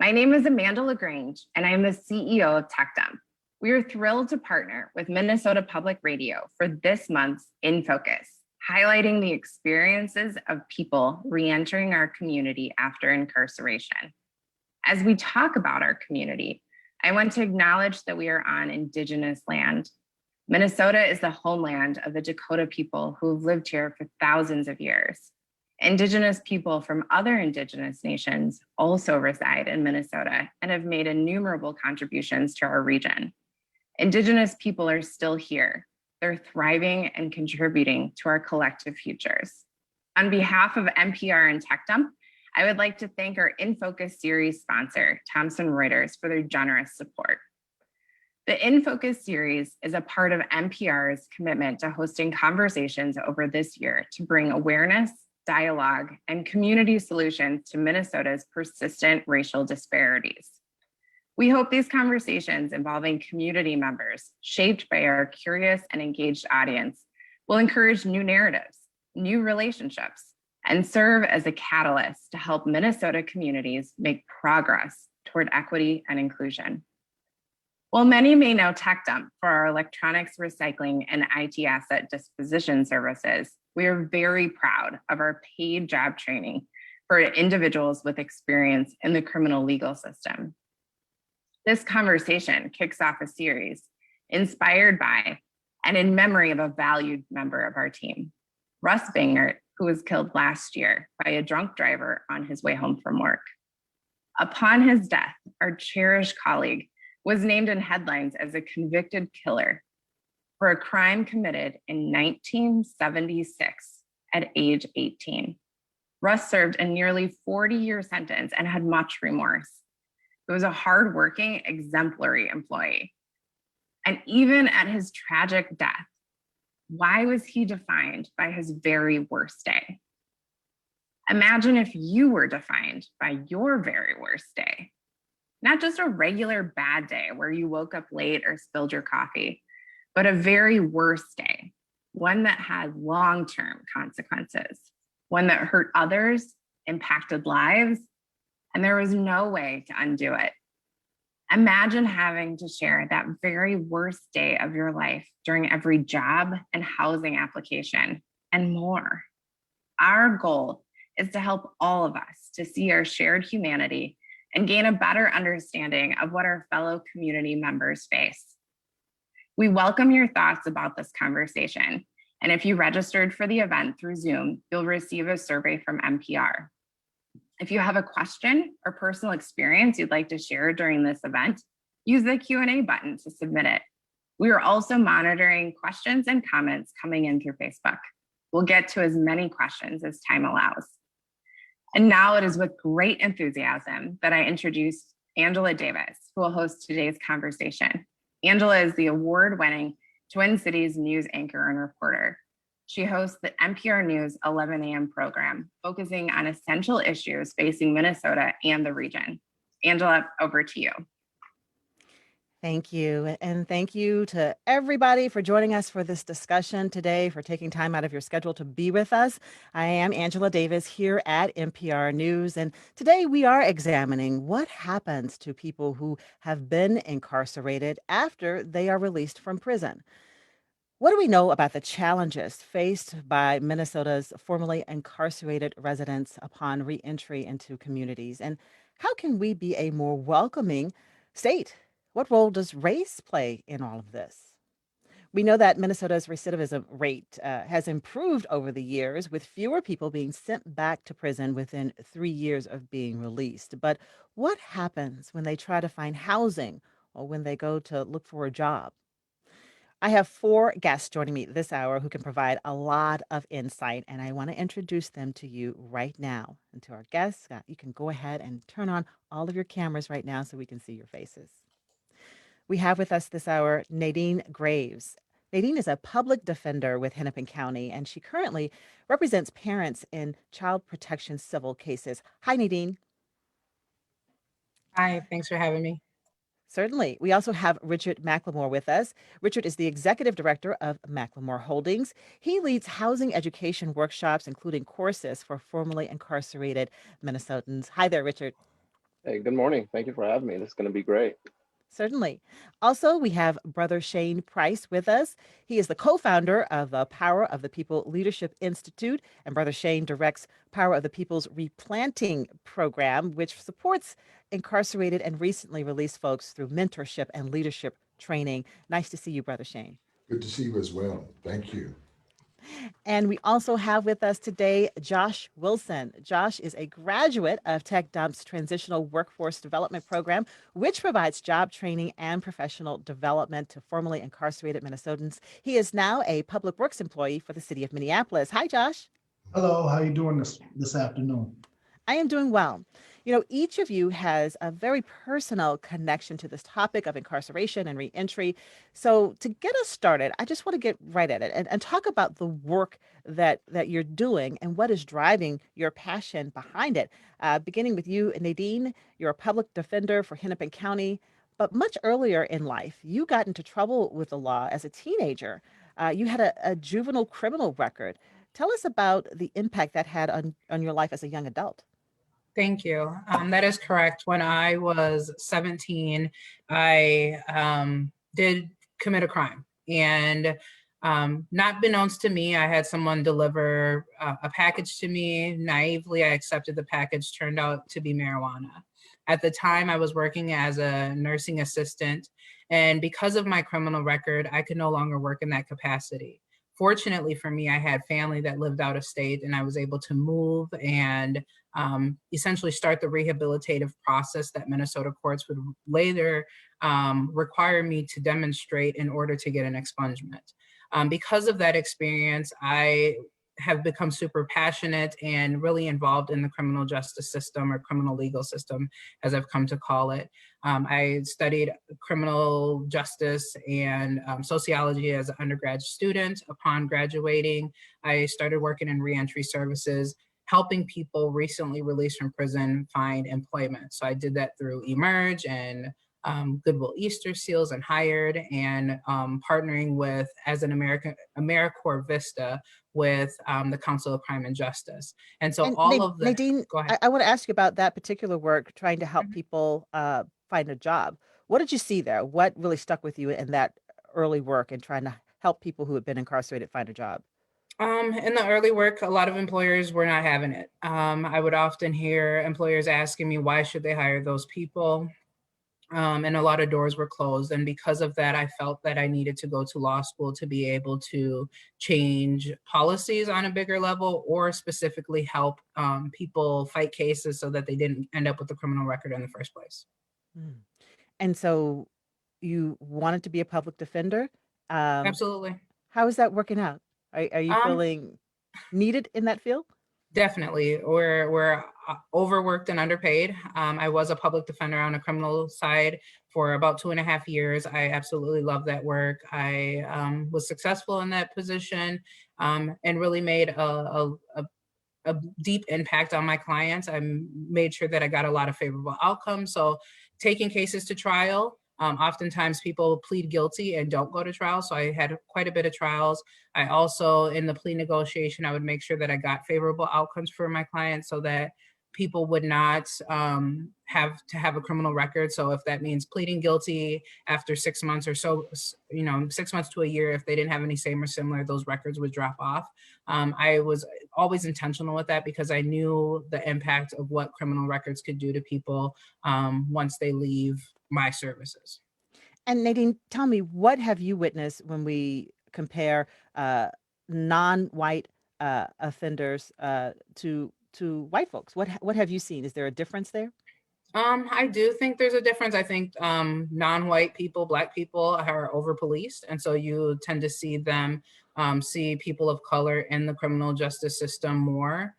My name is Amanda LaGrange, and I am the CEO of TechDump. We are thrilled to partner with Minnesota Public Radio for this month's In Focus, highlighting the experiences of people re-entering our community after incarceration. As we talk about our community, I want to acknowledge that we are on Indigenous land. Minnesota is the homeland of the Dakota people who have lived here for thousands of years. Indigenous people from other Indigenous nations also reside in Minnesota and have made innumerable contributions to our region. Indigenous people are still here. They're thriving and contributing to our collective futures. On behalf of NPR and TechDump, I would like to thank our In Focus series sponsor, Thomson Reuters, for their generous support. The In Focus series is a part of NPR's commitment to hosting conversations over this year to bring awareness, dialogue, and community solutions to Minnesota's persistent racial disparities. We hope these conversations involving community members, shaped by our curious and engaged audience, will encourage new narratives, new relationships, and serve as a catalyst to help Minnesota communities make progress toward equity and inclusion. While many may know TechDump for our electronics recycling and IT asset disposition services, we are very proud of our paid job training for individuals with experience in the criminal legal system. This conversation kicks off a series inspired by and in memory of a valued member of our team, Russ Bangert, who was killed last year by a drunk driver on his way home from work. Upon his death, our cherished colleague was named in headlines as a convicted killer for a crime committed in 1976 at age 18. Russ served a nearly 40-year sentence and had much remorse. He was a hardworking, exemplary employee. And even at his tragic death, why was he defined by his very worst day? Imagine if you were defined by your very worst day. Not just a regular bad day where you woke up late or spilled your coffee, but a very worst day, one that had long-term consequences, one that hurt others, impacted lives, and there was no way to undo it. Imagine having to share that very worst day of your life during every job and housing application and more. Our goal is to help all of us to see our shared humanity and gain a better understanding of what our fellow community members face. We welcome your thoughts about this conversation. And if you registered for the event through Zoom, you'll receive a survey from NPR. If you have a question or personal experience you'd like to share during this event, use the Q&A button to submit it. We are also monitoring questions and comments coming in through Facebook. We'll get to as many questions as time allows. And now it is with great enthusiasm that I introduce Angela Davis, who will host today's conversation. Angela is the award-winning Twin Cities news anchor and reporter. She hosts the NPR News 11 a.m. program, focusing on essential issues facing Minnesota and the region. Angela, over to you. Thank you. And thank you to everybody for joining us for this discussion today, for taking time out of your schedule to be with us. I am Angela Davis here at NPR News. And today we are examining what happens to people who have been incarcerated after they are released from prison. What do we know about the challenges faced by Minnesota's formerly incarcerated residents upon reentry into communities? And how can we be a more welcoming state? What role does race play in all of this? We know that Minnesota's recidivism rate has improved over the years, with fewer people being sent back to prison within 3 years of being released. But what happens when they try to find housing or when they go to look for a job? I have 4 guests joining me this hour who can provide a lot of insight, and I want to introduce them to you right now. And to our guests, you can go ahead and turn on all of your cameras right now so we can see your faces. We have with us this hour Nadine Graves. Nadine is a public defender with Hennepin County, and she currently represents parents in child protection civil cases. Hi, Nadine. Hi, thanks for having me. Certainly. We also have Richard Mclemore with us. Richard is the executive director of Mclemore Holdings. He leads housing education workshops, including courses for formerly incarcerated Minnesotans. Hi there, Richard. Hey, good morning. Thank you for having me. This is going to be great. Certainly. Also, we have Brother Shane Price with us. He is the co-founder of the Power of the People Leadership Institute, and Brother Shane directs Power of the People's Replanting Program, which supports incarcerated and recently released folks through mentorship and leadership training. Nice to see you, Brother Shane. Good to see you as well. Thank you. And we also have with us today Josh Wilson. Josh is a graduate of Tech Dump's Transitional Workforce Development Program, which provides job training and professional development to formerly incarcerated Minnesotans. He is now a public works employee for the city of Minneapolis. Hi, Josh. Hello, how you doing this afternoon? I am doing well. You know, each of you has a very personal connection to this topic of incarceration and reentry. So to get us started, I just want to get right at it and talk about the work that you're doing and what is driving your passion behind it. Beginning with you, Nadine, you're a public defender for Hennepin County, but much earlier in life, you got into trouble with the law as a teenager. You had a juvenile criminal record. Tell us about the impact that had on your life as a young adult. Thank you. That is correct. When I was 17, I did commit a crime. And not beknownst to me, I had someone deliver a package to me. Naively, I accepted the package, turned out to be marijuana. At the time, I was working as a nursing assistant. And because of my criminal record, I could no longer work in that capacity. Fortunately for me, I had family that lived out of state, and I was able to move and essentially start the rehabilitative process that Minnesota courts would later require me to demonstrate in order to get an expungement. Because of that experience, I have become super passionate and really involved in the criminal justice system, or criminal legal system, as I've come to call it. I studied criminal justice and sociology as an undergrad student. Upon graduating, I started working in reentry services, helping people recently released from prison find employment. So I did that through Emerge and Goodwill Easter Seals and Hired, and partnering with, as an AmeriCorps Vista, with the Council of Crime and Justice. And so Nadine, go ahead. I want to ask you about that particular work, trying to help Mhm. people find a job. What did you see there? What really stuck with you in that early work and trying to help people who had been incarcerated find a job? In the early work, a lot of employers were not having it. I would often hear employers asking me, why should they hire those people? And a lot of doors were closed. And because of that, I felt that I needed to go to law school to be able to change policies on a bigger level, or specifically help people fight cases so that they didn't end up with a criminal record in the first place. Mm. And so you wanted to be a public defender. Um, Absolutely. how is that working out? Are you Um, feeling needed in that field? Definitely. We're overworked and underpaid. I was a public defender on the criminal side for about 2.5 years. I absolutely love that work. I was successful in that position, and really made a deep impact on my clients. I made sure that I got a lot of favorable outcomes. So taking cases to trial, oftentimes people plead guilty and don't go to trial. So I had quite a bit of trials. I also, in the plea negotiation, I would make sure that I got favorable outcomes for my clients so that people would not have to have a criminal record. So if that means pleading guilty after 6 months or so, 6 months to a year, if they didn't have any same or similar, those records would drop off. I was always intentional with that because I knew the impact of what criminal records could do to people once they leave my services. And Nadine, tell me, what have you witnessed when we compare non-white offenders to white folks? What have you seen? Is there a difference there? I do think there's a difference. I think non-white people, Black people, are over-policed, and so you tend to see them see people of color in the criminal justice system more.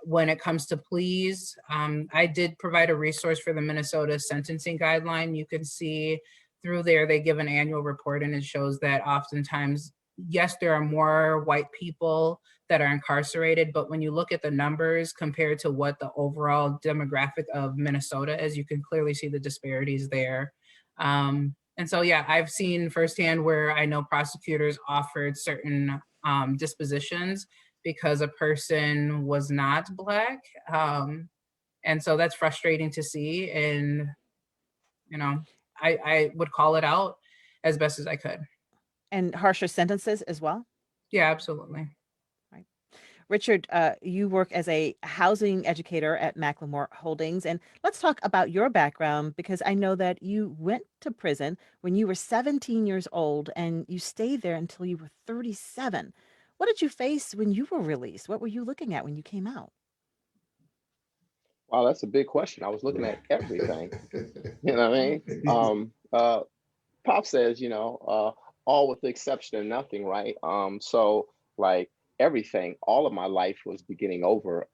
When it comes to pleas, I did provide a resource for the Minnesota sentencing guideline. You can see through there, they give an annual report, and it shows that oftentimes, yes, there are more white people that are incarcerated, but when you look at the numbers compared to what the overall demographic of Minnesota is, you can clearly see the disparities there. And so, yeah, I've seen firsthand where I know prosecutors offered certain dispositions because a person was not Black. And so that's frustrating to see. And, I would call it out as best as I could. And harsher sentences as well? Yeah, absolutely. Richard, you work as a housing educator at Mclemore Holdings. And let's talk about your background, because I know that you went to prison when you were 17 years old and you stayed there until you were 37. What did you face when you were released? What were you looking at when you came out? Wow, that's a big question. I was looking at everything. You know what I mean? Pop says, all with the exception of nothing, right? So like everything, all of my life was beginning over.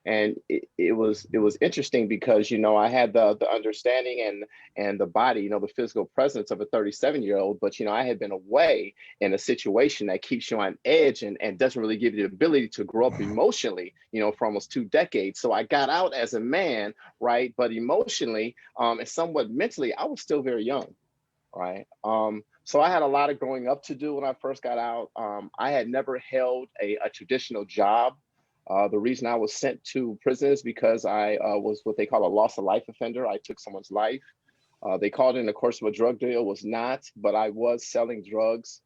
And it was interesting because I had the understanding and the body, the physical presence of a 37-year-old, but I had been away in a situation that keeps you on edge and doesn't really give you the ability to grow up emotionally, for almost 2 decades. So I got out as a man, right? But emotionally and somewhat mentally, I was still very young, right? So I had a lot of growing up to do when I first got out. I had never held a traditional job. The reason I was sent to prison is because I was what they call a loss of life offender. I took someone's life. They called it in the course of a drug deal. It was not, but I was selling drugs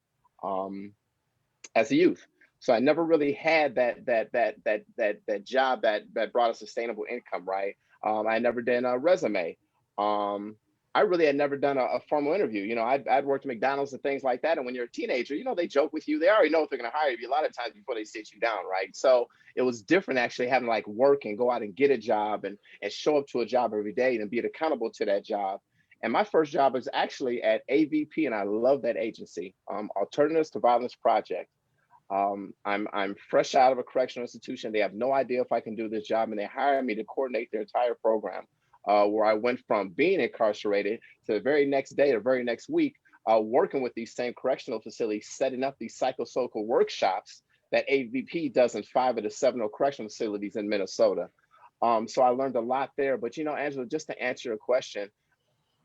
as a youth. So I never really had that job that brought a sustainable income, right? I never did a resume. I really had never done a formal interview. I'd worked at McDonald's and things like that. And when you're a teenager, they joke with you. They already know if they're going to hire you a lot of times before they sit you down, right? So it was different actually having to like work and go out and get a job and show up to a job every day and be accountable to that job. And my first job was actually at AVP, and I love that agency, Alternatives to Violence Project. I'm fresh out of a correctional institution. They have no idea if I can do this job, and they hire me to coordinate their entire program. Where I went from being incarcerated to the very next day, the very next week, working with these same correctional facilities, setting up these psychosocial workshops that AVP does in 5 of the 7 correctional facilities in Minnesota. So I learned a lot there. But, Angela, just to answer your question,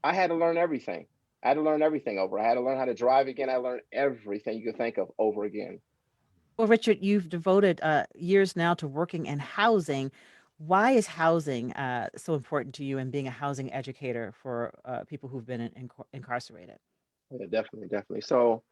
I had to learn everything. I had to learn everything over. I had to learn how to drive again. I learned everything you could think of over again. Well, Richard, you've devoted years now to working in housing. Why is housing so important to you and being a housing educator for people who've been incarcerated? Yeah, definitely. So,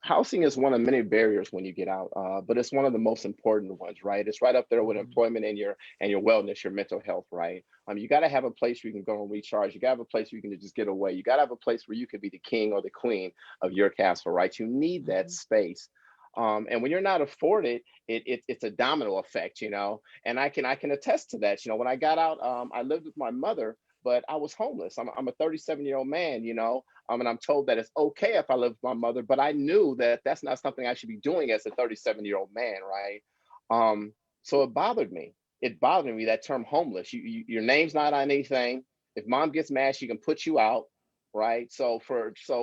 housing is one of many barriers when you get out, but it's one of the most important ones, right? It's right up there with employment and your wellness, your mental health, right? You got to have a place where you can go and recharge. You got to have a place where you can just get away. You got to have a place where you could be the king or the queen of your castle, right? You need that space. And when you're not afforded, it's a domino effect, and I can attest to that. When I got out, I lived with my mother, but I was homeless. I'm a 37-year-old man, and I'm told that it's okay if I live with my mother, but I knew that that's not something I should be doing as a 37-year-old man, right? So it bothered me. It bothered me, that term homeless. Your name's not on anything. If mom gets mad, she can put you out, right? So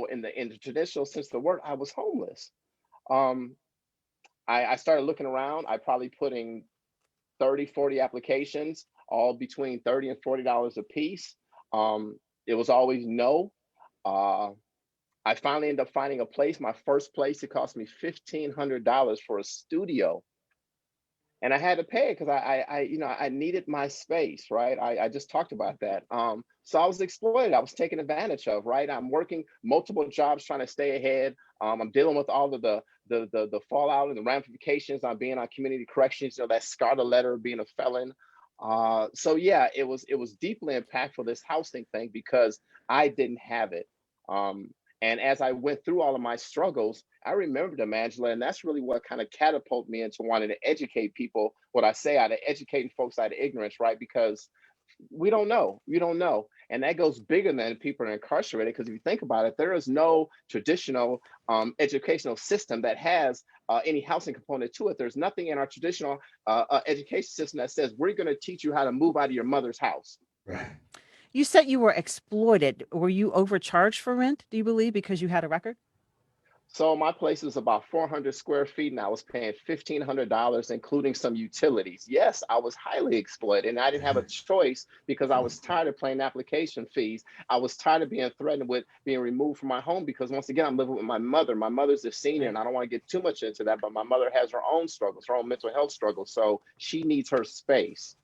in the traditional sense of the word, I was homeless. I started looking around. I probably put in 30, 40 applications, all between $30 and $40 a piece. It was always no. I finally ended up finding a place. My first place, it cost me $1,500 for a studio. And I had to pay it because I needed my space, right? I just talked about that. So I was exploited. I was taken advantage of, right? I'm working multiple jobs trying to stay ahead. I'm dealing with all of the fallout and the ramifications on being on community corrections, that scarlet letter of being a felon. So yeah, it was deeply impactful, this housing thing, because I didn't have it. And as I went through all of my struggles, I remembered them, Angela, and that's really what kind of catapulted me into wanting to educate people. What I say, out of educating folks out of ignorance, right? Because we don't know. And that goes bigger than people are incarcerated, because if you think about it, there is no traditional educational system that has any housing component to it. There's nothing in our traditional education system that says we're going to teach you how to move out of your mother's house. Right. You said you were exploited. Were you overcharged for rent, do you believe, because you had a record? So my place is about 400 square feet, and I was paying $1,500, including some utilities. Yes, I was highly exploited, and I didn't have a choice because I was tired of paying application fees. I was tired of being threatened with being removed from my home because, once again, I'm living with my mother. My mother's a senior, and I don't want to get too much into that, but my mother has her own struggles, her own mental health struggles. So she needs her space.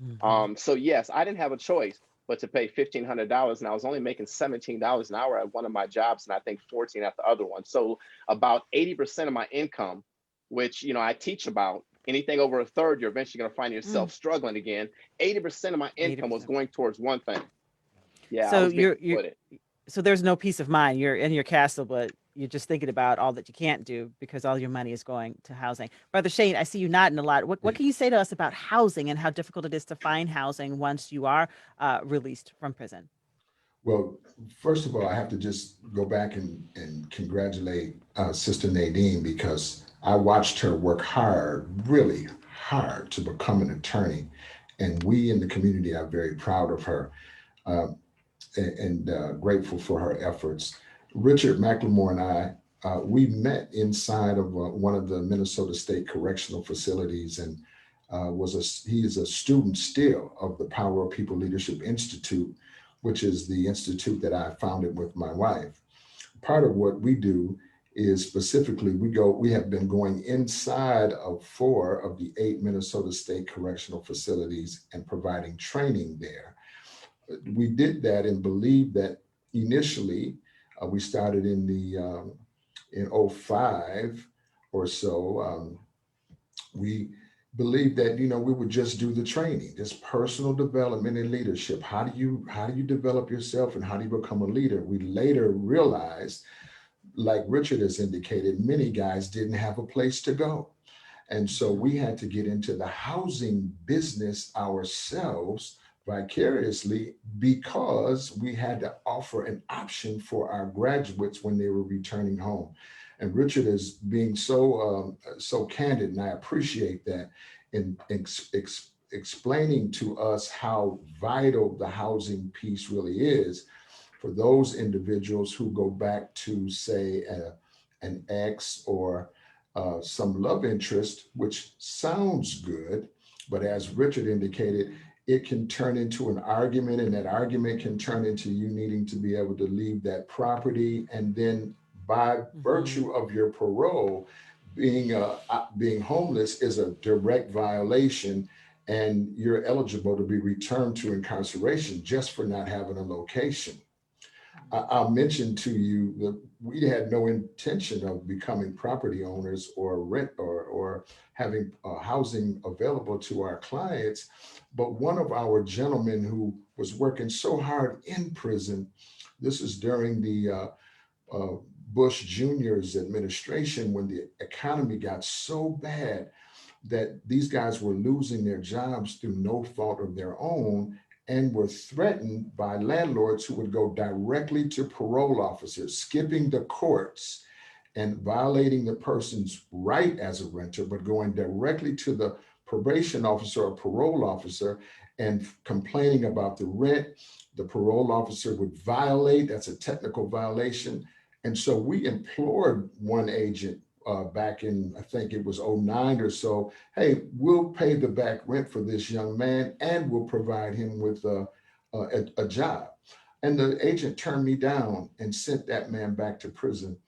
Mhm. So yes, I didn't have a choice but to pay $1,500, and I was only making $17 an hour at one of my jobs, and I think 14 at the other one. So about 80% of my income, which I teach about, anything over a third, you're eventually going to find yourself struggling again. 80% of my income was 80%. going towards one thing. Yeah, I So was being you're exploited. so there's no peace of mind. You're in your castle, but you're just thinking about all that you can't do because all your money is going to housing. Brother Shane, I see you nodding a lot. What can you say to us about housing and how difficult it is to find housing once you are released from prison? Well, first of all, I have to just go back and congratulate Sister Nadine because I watched her work hard, really hard, to become an attorney. And we in the community are very proud of her. Uh, and grateful for her efforts. Richard Mclemore and we met inside of one of the Minnesota State Correctional Facilities, and he is a student still of the Power of People Leadership Institute, which is the institute that I founded with my wife. Part of what we do is specifically we have been going inside of 4 of the 8 Minnesota State Correctional Facilities and providing training there. We did that and believed that initially we started in '05 or so. We believed that we would just do the training, just personal development and leadership. How do you develop yourself and how do you become a leader? We later realized, like Richard has indicated, many guys didn't have a place to go. And so we had to get into the housing business ourselves vicariously because we had to offer an option for our graduates when they were returning home. And Richard is being so candid, and I appreciate that in explaining to us how vital the housing piece really is for those individuals who go back to, say, an ex or some love interest, which sounds good, but as Richard indicated, it can turn into an argument, and that argument can turn into you needing to be able to leave that property, and then by virtue of your parole, being homeless is a direct violation, and you're eligible to be returned to incarceration just for not having a location. I'll mention to you that we had no intention of becoming property owners or rent or having housing available to our clients. But one of our gentlemen who was working so hard in prison, this is during the Bush Jr.'s administration when the economy got so bad that these guys were losing their jobs through no fault of their own and were threatened by landlords who would go directly to parole officers, skipping the courts and violating the person's right as a renter, but going directly to the probation officer or parole officer and complaining about the rent. The parole officer would violate, that's a technical violation. And so we implored one agent back in, I think it was '09 or so, hey, we'll pay the back rent for this young man and we'll provide him with a job. And the agent turned me down and sent that man back to prison.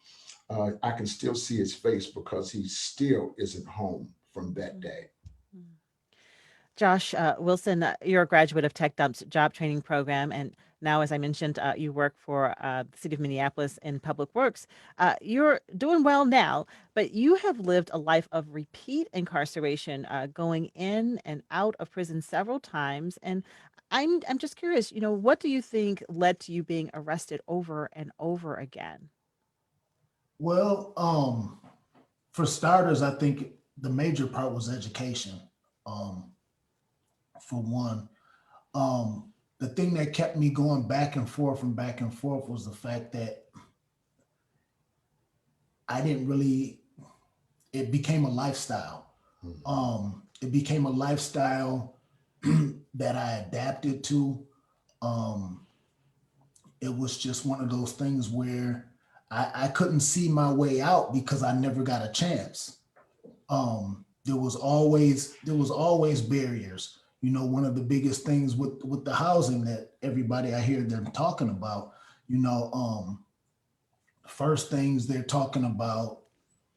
I can still see his face because he still isn't home from that day. Josh Wilson, you're a graduate of Tech Dump's job training program, and now, as I mentioned, you work for the city of Minneapolis in public works. You're doing well now, but you have lived a life of repeat incarceration, going in and out of prison several times. And I'm just curious, what do you think led to you being arrested over and over again? Well, for starters, I think the major part was education. For one, the thing that kept me going back and forth and back and forth was the fact that I didn't really, it became a lifestyle. It became a lifestyle that I adapted to. It was just one of those things where I couldn't see my way out because I never got a chance. There was always barriers. One of the biggest things with the housing that everybody I hear them talking about, first things they're talking about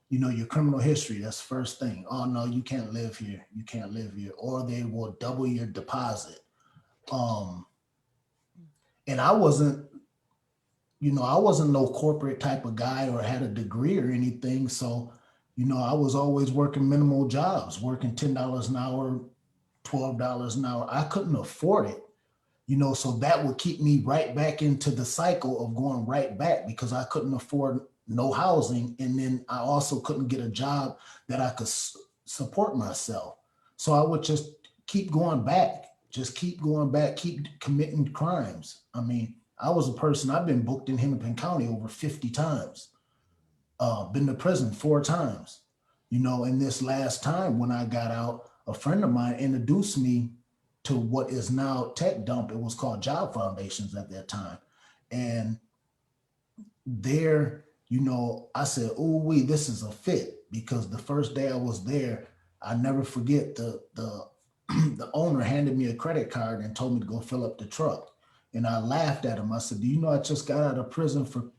your criminal history, that's the first thing. Oh no, you can't live here. You can't live here. Or they will double your deposit. And I wasn't no corporate type of guy or had a degree or anything. So, I was always working minimal jobs, working $10 an hour, $12 an hour. I couldn't afford it, so that would keep me right back into the cycle of going right back because I couldn't afford no housing. And then I also couldn't get a job that I could support myself. So I would just keep going back, keep committing crimes. I mean, I was a person, I've been booked in Hennepin County over 50 times, been to prison 4 times, and this last time when I got out, a friend of mine introduced me to what is now Tech Dump. It was called Job Foundations at that time. And there, I said, oh, this is a fit, because the first day I was there, I never forget the owner handed me a credit card and told me to go fill up the truck. And I laughed at him. I said, do you know I just got out of prison for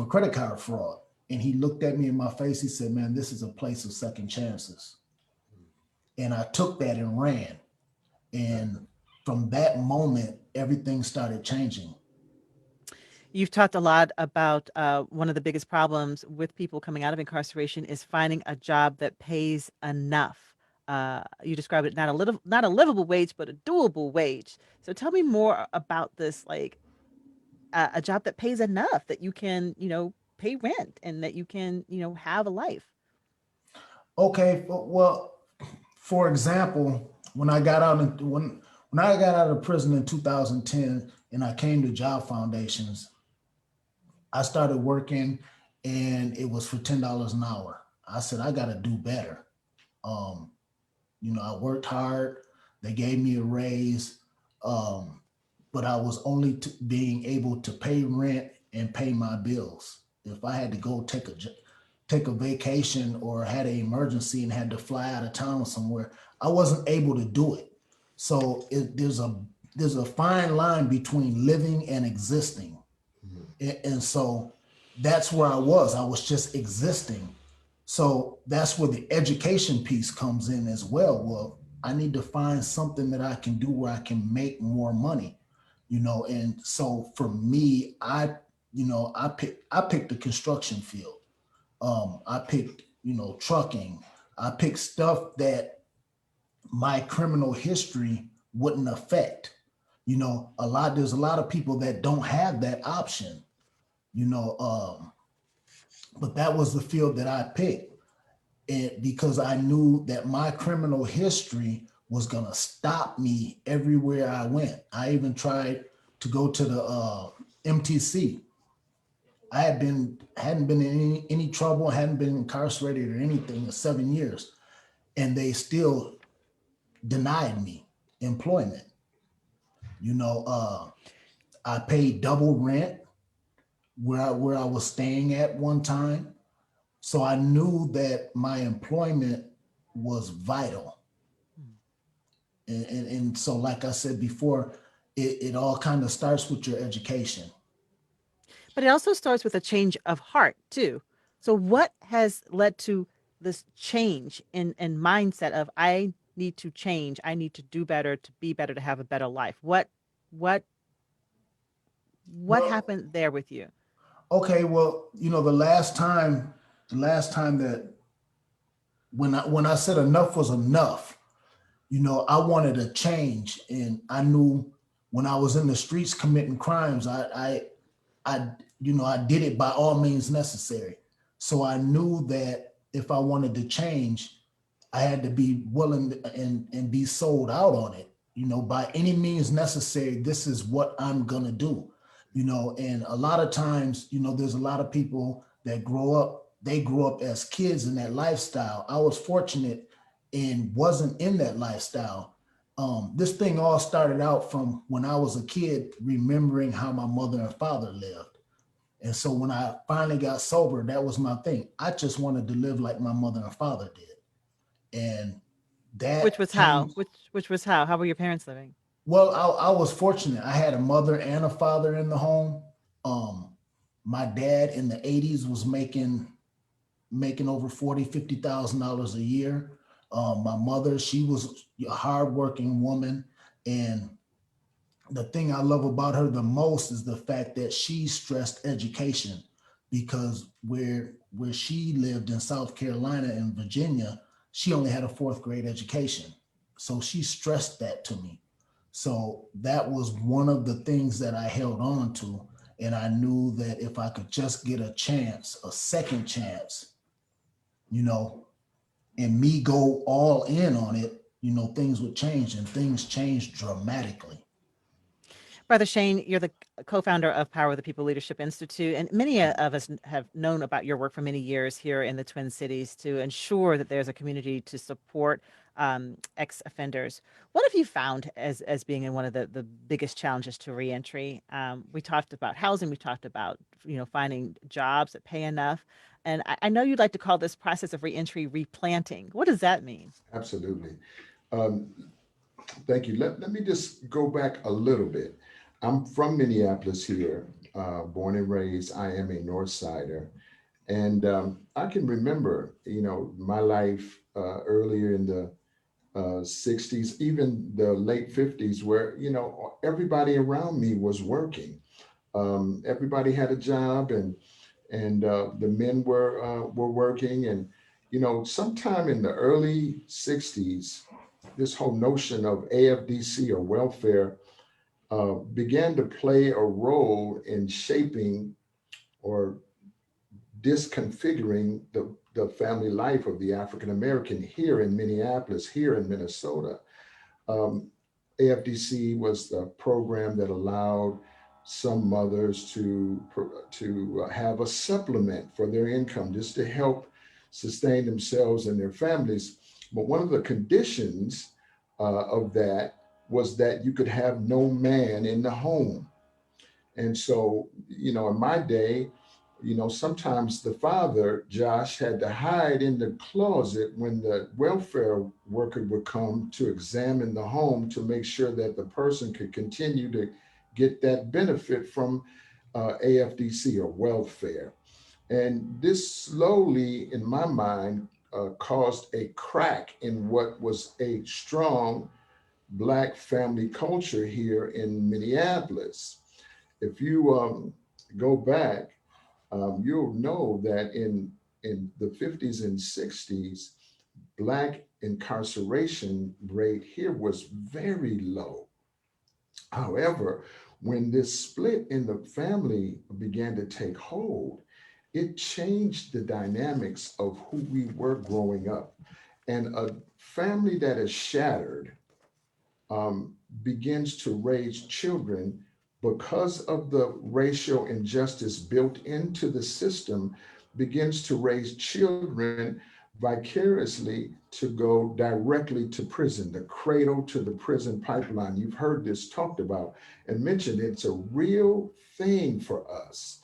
credit card fraud? And he looked at me in my face. He said, man, this is a place of second chances. And I took that and ran. And from that moment, everything started changing. You've talked a lot about one of the biggest problems with people coming out of incarceration is finding a job that pays enough. You described it not a livable wage, but a doable wage. So tell me more about this, like a job that pays enough that you can, pay rent and that you can, have a life. Okay, well, for example, when I got out when I got out of prison in 2010 and I came to Job Foundations, I started working and it was for $10 an hour. I said, I got to do better. I worked hard. They gave me a raise, but I was only being able to pay rent and pay my bills. If I had to go take a vacation or had an emergency and had to fly out of town somewhere, I wasn't able to do it. So there's a fine line between living and existing. And so that's where I was. I was just existing. So that's where the education piece comes in as well. Well, I need to find something that I can do where I can make more money, and so for me, I picked the construction field. I picked, trucking. I picked stuff that my criminal history wouldn't affect. There's a lot of people that don't have that option, but that was the field that I picked. And because I knew that my criminal history was going to stop me everywhere I went. I even tried to go to the MTC. I hadn't been in any trouble, hadn't been incarcerated or anything in 7 years, and they still denied me employment. I paid double rent where I was staying at one time. So I knew that my employment was vital. And so, like I said before, it all kind of starts with your education. But it also starts with a change of heart too. So what has led to this change in mindset of I need to change, I need to do better, to be better, to have a better life? What happened there with you? Okay, well, the last time that when I said enough was enough, I wanted a change, and I knew when I was in the streets committing crimes, I did it by all means necessary. So I knew that if I wanted to change, I had to be willing and be sold out on it. By any means necessary, this is what I'm gonna do. And a lot of times, there's a lot of people that grow up as kids in that lifestyle. I was fortunate and wasn't in that lifestyle. This thing all started out from when I was a kid, remembering how my mother and father lived. And so when I finally got sober, that was my thing. I just wanted to live like my mother and father did. And that Which was how? Which was how? How were your parents living? Well, I was fortunate. I had a mother and a father in the home. My dad in the 80s was making making over $40,000-$50,000 a year. My mother, she was a hardworking woman, and the thing I love about her the most is the fact that she stressed education, because where she lived in South Carolina and Virginia, she only had a 4th grade education. So she stressed that to me. So that was one of the things that I held on to. And I knew that if I could just get a chance, a second chance, you know, and me go all in on it, you know, things would change, and things changed dramatically. Brother Shane, you're the co-founder of Power of the People Leadership Institute, and many of us have known about your work for many years here in the Twin Cities to ensure that there's a community to support ex-offenders. What have you found as being in one of the biggest challenges to reentry? We talked about housing, we talked about finding jobs that pay enough, and I know you'd like to call this process of reentry replanting. What does that mean? Absolutely. Um, Thank you. Let me just go back a little bit. I'm from Minneapolis here, born and raised. I am a North Sider. And I can remember, my life earlier in the 60s, even the late 50s, where, everybody around me was working. Everybody had a job, and the men were working. And, sometime in the early 60s, this whole notion of AFDC or welfare began to play a role in shaping or disconfiguring the family life of the African American here in Minneapolis, here in Minnesota. Um, AFDC was the program that allowed some mothers to have a supplement for their income, just to help sustain themselves and their families. But one of the conditions of that was that you could have no man in the home. And so, in my day, sometimes the father, Josh, had to hide in the closet when the welfare worker would come to examine the home to make sure that the person could continue to get that benefit from AFDC or welfare. And this slowly, in my mind, caused a crack in what was a strong Black family culture here in Minneapolis. If you go back, you'll know that in the 50s and 60s, Black incarceration rate here was very low. However, when this split in the family began to take hold, it changed the dynamics of who we were growing up. And a family that is shattered begins to raise children because of the racial injustice built into the system, begins to raise children vicariously to go directly to prison, the cradle to the prison pipeline. You've heard this talked about and mentioned. It's a real thing for us.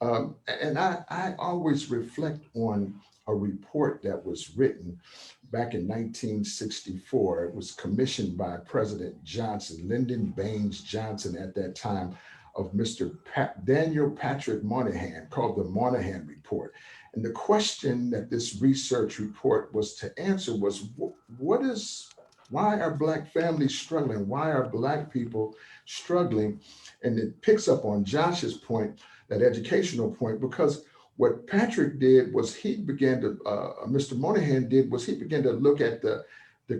And I always reflect on a report that was written back in 1964. It was commissioned by President Johnson, Lyndon Baines Johnson at that time, of Mr. Daniel Patrick Moynihan, called the Moynihan Report. And the question that this research report was to answer was, why are Black families struggling? Why are Black people struggling? And it picks up on Josh's point, that educational point, because what Patrick did was Mr. Moynihan did was he began to look at the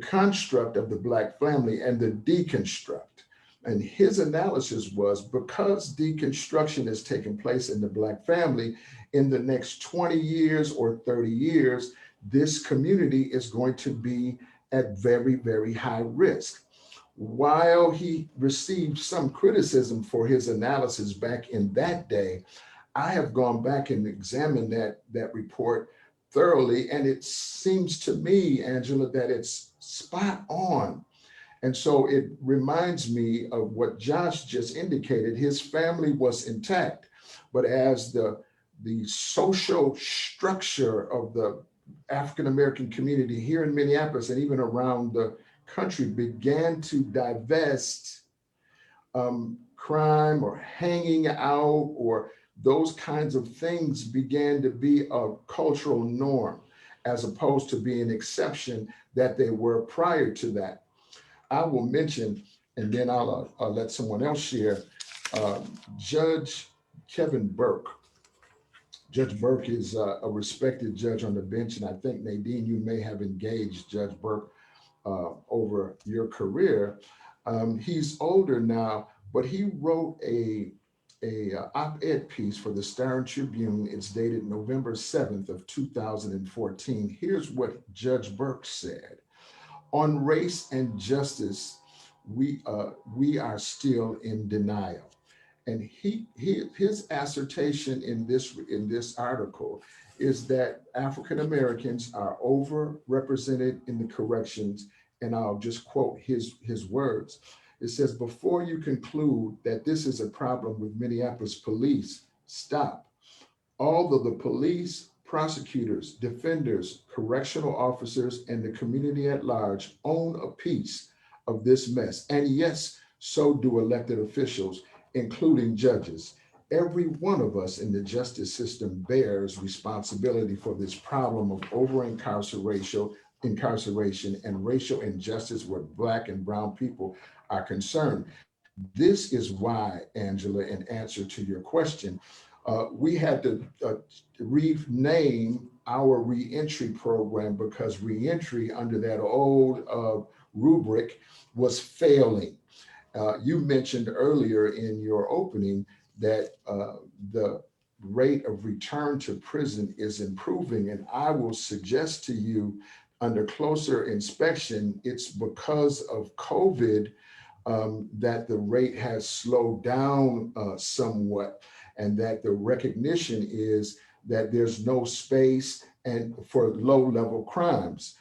construct of the Black family and the deconstruct. And his analysis was, because deconstruction is taking place in the Black family, in the next 20 years or 30 years, this community is going to be at very, very high risk. While he received some criticism for his analysis back in that day, I have gone back and examined that report thoroughly, and it seems to me, Angela, that it's spot on. And so it reminds me of what Josh just indicated. His family was intact, but as the social structure of the African-American community here in Minneapolis and even around the country began to divest crime or hanging out or those kinds of things began to be a cultural norm as opposed to being an exception that they were prior to that. I will mention, and then I'll let someone else share, Judge Kevin Burke. Judge Burke is a respected judge on the bench, and I think, Nadine, you may have engaged Judge Burke over your career. He's older now, but he wrote a op-ed piece for the Star Tribune. It's dated November 7th of 2014. Here's what Judge Burke said. On race and justice, we are still in denial. And his assertion in this article is that African Americans are overrepresented in the corrections. And I'll just quote his words. It says, before you conclude that this is a problem with Minneapolis police, stop. Although the police, prosecutors, defenders, correctional officers, and the community at large own a piece of this mess. And yes, so do elected officials, including judges. Every one of us in the justice system bears responsibility for this problem of over-incarceration and racial injustice where Black and Brown people are concerned. This is why, Angela, in answer to your question, we had to rename our reentry program because reentry under that old rubric was failing. You mentioned earlier in your opening that the rate of return to prison is improving, and I will suggest to you, under closer inspection, it's because of COVID that the rate has slowed down somewhat, and that the recognition is that there's no space and for low-level crimes.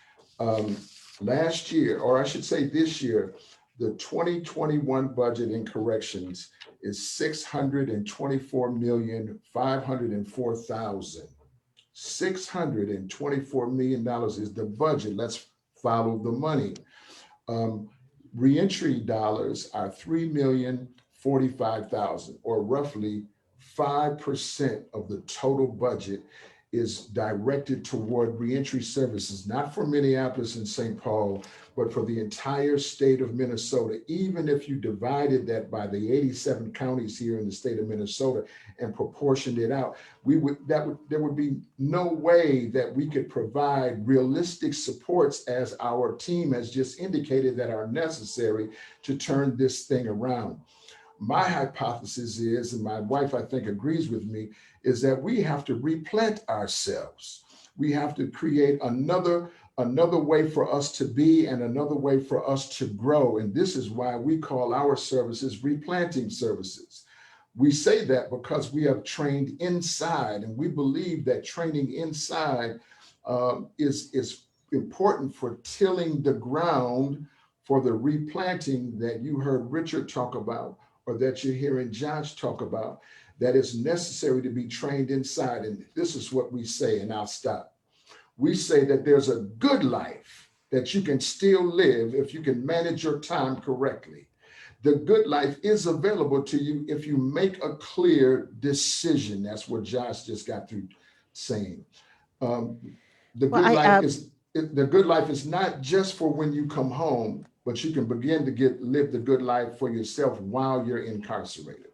Last year, or I should say this year, the 2021 budget in corrections is $624,504,000. $624 million is the budget. Let's follow the money. Reentry dollars are $3,045,000, or roughly 5% of the total budget is directed toward reentry services, not for Minneapolis and St. Paul, but for the entire state of Minnesota. Even if you divided that by the 87 counties here in the state of Minnesota and proportioned it out, there would be no way that we could provide realistic supports, as our team has just indicated, that are necessary to turn this thing around. My hypothesis is, and my wife, I think, agrees with me, is that we have to replant ourselves. We have to create another way for us to be and another way for us to grow. And this is why we call our services replanting services. We say that because we have trained inside, and we believe that training inside is important for tilling the ground for the replanting that you heard Richard talk about, or that you're hearing Josh talk about, that is necessary to be trained inside. And this is what we say, and I'll stop. We say that there's a good life that you can still live if you can manage your time correctly. The good life is available to you if you make a clear decision. That's what Josh just got through saying. The good life is not just for when you come home, but you can begin to live the good life for yourself while you're incarcerated.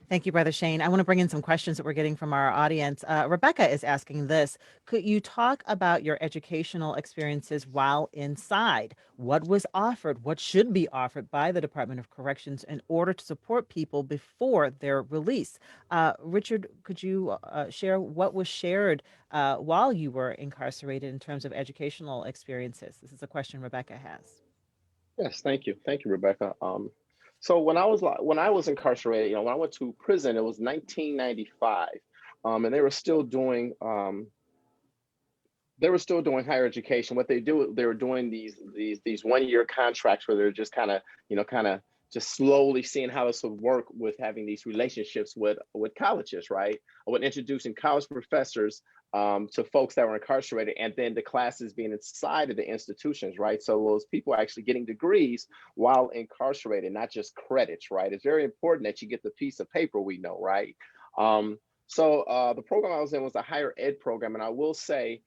Thank you, Brother Shane. I want to bring in some questions that we're getting from our audience. Rebecca is asking this. Could you talk about your educational experiences while inside? What was offered? What should be offered by the Department of Corrections in order to support people before their release? Richard, could you share what was shared while you were incarcerated in terms of educational experiences? This is a question Rebecca has. Yes, thank you. Thank you, Rebecca. So when I was incarcerated, when I went to prison, it was 1995, and they were still doing higher education. What they were doing these 1-year contracts where they're just kind of just slowly seeing how this would work with having these relationships with colleges, right? With introducing college professors to folks that were incarcerated, and then the classes being inside of the institutions, right? So those people are actually getting degrees while incarcerated, not just credits, right? It's very important that you get the piece of paper, we know, right? So the program I was in was a higher ed program, and I will say,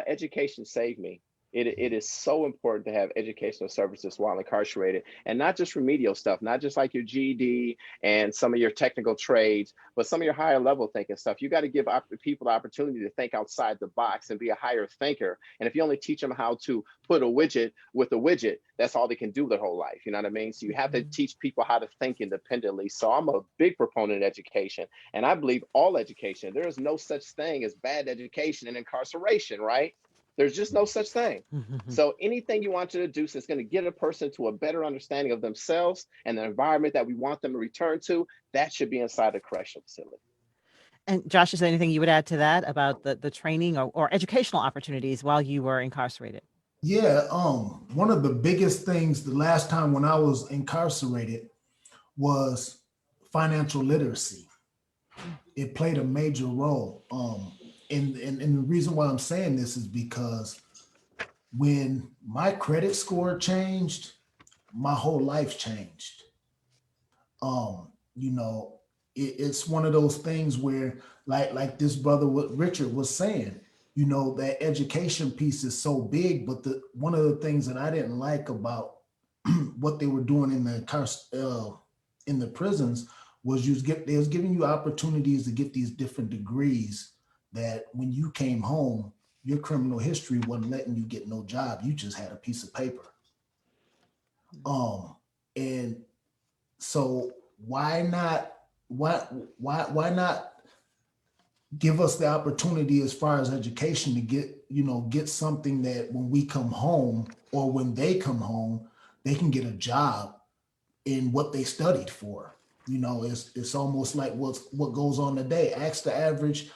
education saved me. It is so important to have educational services while incarcerated, and not just remedial stuff, not just like your GED and some of your technical trades, but some of your higher level thinking stuff. You got to give people the opportunity to think outside the box and be a higher thinker. And if you only teach them how to put a widget with a widget, that's all they can do their whole life. You know what I mean? So you have to teach people how to think independently. So I'm a big proponent of education, and I believe all education. There is no such thing as bad education and incarceration, right? There's just no such thing. So anything you want to do that's going to get a person to a better understanding of themselves and the environment that we want them to return to, that should be inside the correctional facility. And Josh, is there anything you would add to that about the training or educational opportunities while you were incarcerated? Yeah, one of the biggest things the last time when I was incarcerated was financial literacy. It played a major role. And the reason why I'm saying this is because when my credit score changed, my whole life changed. You know, it's one of those things where, like this brother, what Richard was saying, you know, that education piece is so big, but one of the things that I didn't like about what they were doing in the prisons was they was giving you opportunities to get these different degrees that when you came home, your criminal history wasn't letting you get no job. You just had a piece of paper. And so why not give us the opportunity as far as education to get something that when we come home or when they come home, they can get a job in what they studied for. You know, it's almost like what goes on today. Ask the average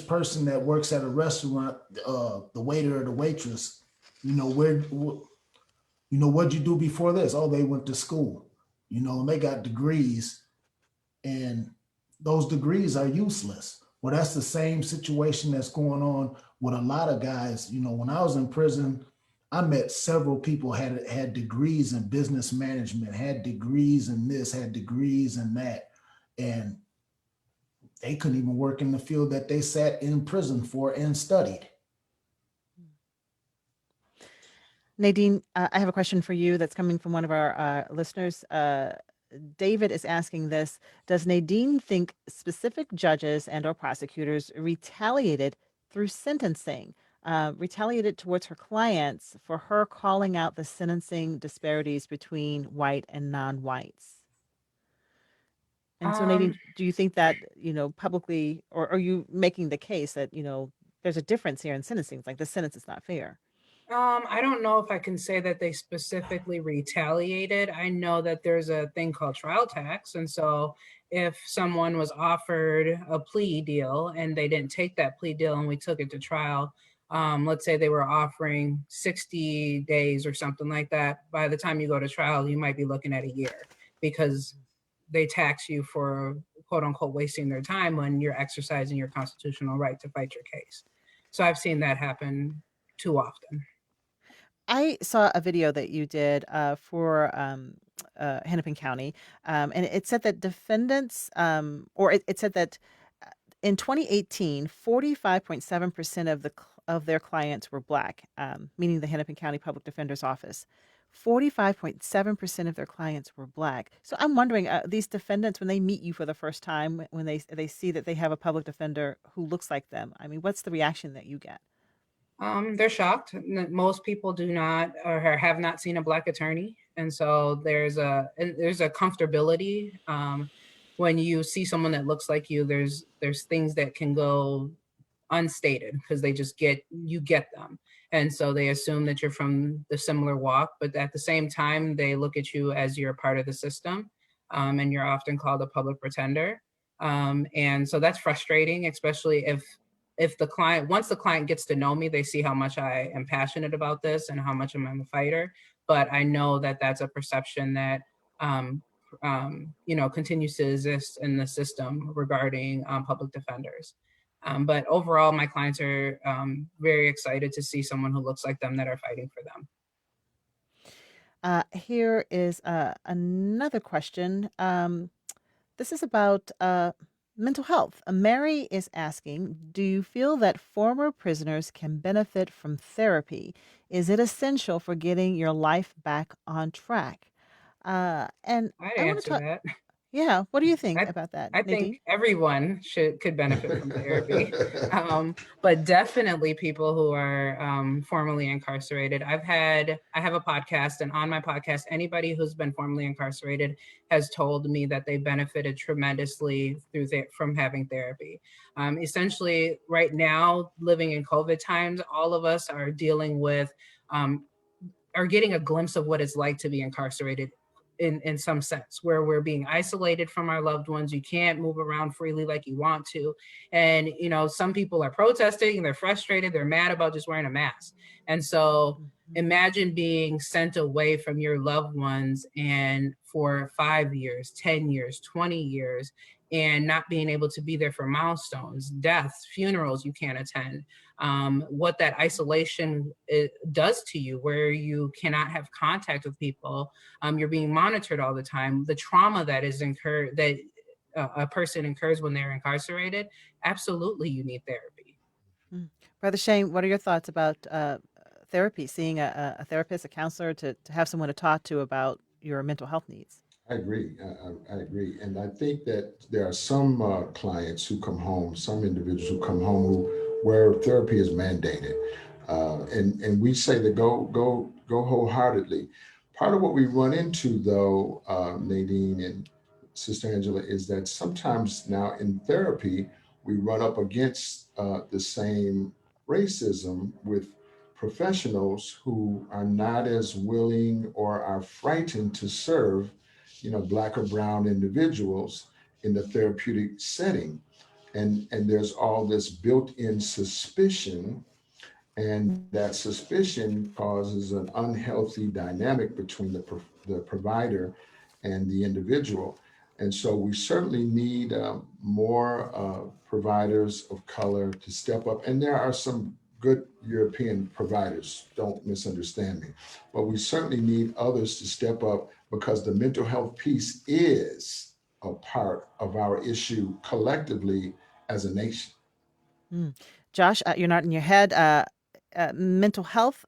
person that works at a restaurant, the waiter or the waitress, what'd you do before this? Oh, they went to school, and they got degrees, and those degrees are useless. Well, that's the same situation that's going on with a lot of guys. When I was in prison, I met several people had degrees in business management, had degrees in this, had degrees in that, and they couldn't even work in the field that they sat in prison for and studied. Nadine, I have a question for you that's coming from one of our listeners. David is asking this: does Nadine think specific judges and or prosecutors retaliated through sentencing, retaliated towards her clients for her calling out the sentencing disparities between white and non-whites? And so, Nadine, do you think that, publicly, or are you making the case that, there's a difference here in sentencing, like the sentence is not fair? I don't know if I can say that they specifically retaliated. I know that there's a thing called trial tax. And so if someone was offered a plea deal and they didn't take that plea deal and we took it to trial, let's say they were offering 60 days or something like that. By the time you go to trial, you might be looking at a year because they tax you for quote unquote wasting their time when you're exercising your constitutional right to fight your case. So I've seen that happen too often. I saw a video that you did for Hennepin County, and it said that defendants, it said that in 2018, 45.7% of their clients were Black, meaning the Hennepin County Public Defender's Office. 45.7% of their clients were Black. So I'm wondering, these defendants, when they meet you for the first time, when they see that they have a public defender who looks like them, I mean, what's the reaction that you get? They're shocked. Most people do not or have not seen a Black attorney, and so there's a comfortability when you see someone that looks like you. There's things that can go unstated because they just get them, and so they assume that you're from the similar walk. But at the same time, they look at you as you're part of the system, and you're often called a public pretender, and so that's frustrating, especially if the client, once the client gets to know me, they see how much I am passionate about this and how much I'm a fighter. But I know that that's a perception that, continues to exist in the system regarding public defenders. But overall, my clients are very excited to see someone who looks like them that are fighting for them. Here is another question. This is about mental health. Mary is asking, do you feel that former prisoners can benefit from therapy? Is it essential for getting your life back on track? And I'd I want to answer talk, that. yeah, what do you think I about that, I Nadine? think everyone could benefit from therapy, but definitely people who are formerly incarcerated. I have a podcast, and on my podcast, anybody who's been formerly incarcerated has told me that they benefited tremendously from having therapy. Essentially, right now, living in COVID times, all of us are dealing with um, are getting a glimpse of what it's like to be incarcerated in some sense, where we're being isolated from our loved ones. You can't move around freely like you want to. And, some people are protesting, they're frustrated, they're mad about just wearing a mask. And so imagine being sent away from your loved ones and for 5 years, 10 years, 20 years, and not being able to be there for milestones, deaths, funerals you can't attend. What that isolation does to you, where you cannot have contact with people. You're being monitored all the time. The trauma that is incurred, that a person incurs when they're incarcerated, absolutely you need therapy. Mm. Brother Shane, what are your thoughts about therapy, seeing a therapist, a counselor, to have someone to talk to about your mental health needs? I agree. I agree. And I think that there are some clients who come home, some individuals who come home where therapy is mandated. And we say that go wholeheartedly. Part of what we run into, though, Nadine and Sister Angela, is that sometimes now in therapy, we run up against the same racism with professionals who are not as willing or are frightened to serve, Black or brown individuals in the therapeutic setting. And there's all this built-in suspicion, and that suspicion causes an unhealthy dynamic between the provider and the individual. And so we certainly need more providers of color to step up. And there are some good European providers, don't misunderstand me, but we certainly need others to step up, because the mental health piece is a part of our issue collectively as a nation. Mm. Josh, you're not in your head. Mental health,